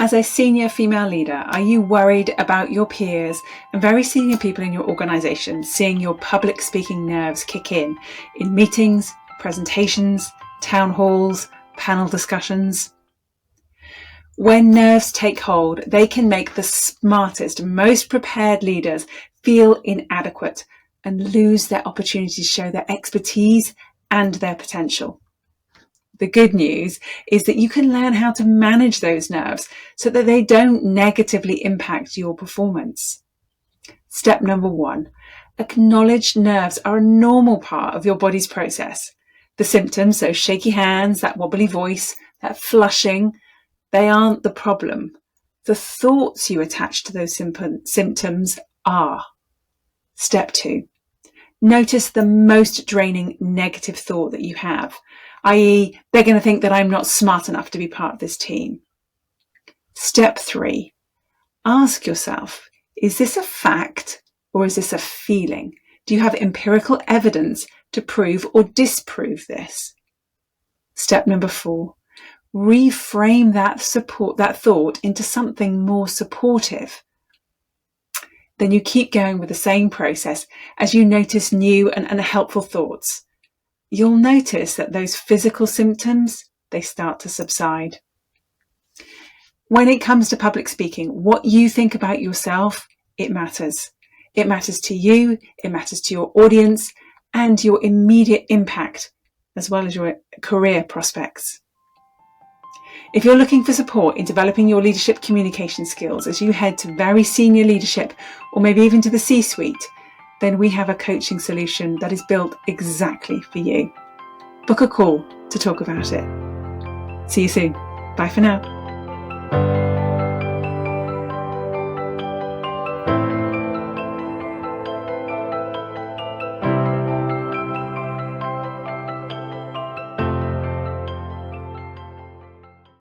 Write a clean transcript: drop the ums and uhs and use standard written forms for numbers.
As a senior female leader, are you worried about your peers and very senior people in your organisation seeing your public speaking nerves kick in meetings, presentations, town halls, panel discussions? When nerves take hold, they can make the smartest, most prepared leaders feel inadequate and lose their opportunity to show their expertise and their potential. The good news is that you can learn how to manage those nerves so that they don't negatively impact your performance. Step number 1, acknowledge nerves are a normal part of your body's process. The symptoms, so shaky hands, that wobbly voice, that flushing, they aren't the problem. The thoughts you attach to those symptoms are. Step 2, notice the most draining negative thought that you have, i.e., they're going to think that I'm not smart enough to be part of this team. Step 3, ask yourself, is this a fact or is this a feeling? Do you have empirical evidence to prove or disprove this? Step number 4, reframe that thought into something more supportive. Then you keep going with the same process as you notice new and helpful thoughts. You'll notice that those physical symptoms, they start to subside. When it comes to public speaking, what you think about yourself, it matters. It matters to you, it matters to your audience, and your immediate impact, as well as your career prospects. If you're looking for support in developing your leadership communication skills as you head to very senior leadership or maybe even to the C-suite, then we have a coaching solution that is built exactly for you. Book a call to talk about it. See you soon. Bye for now.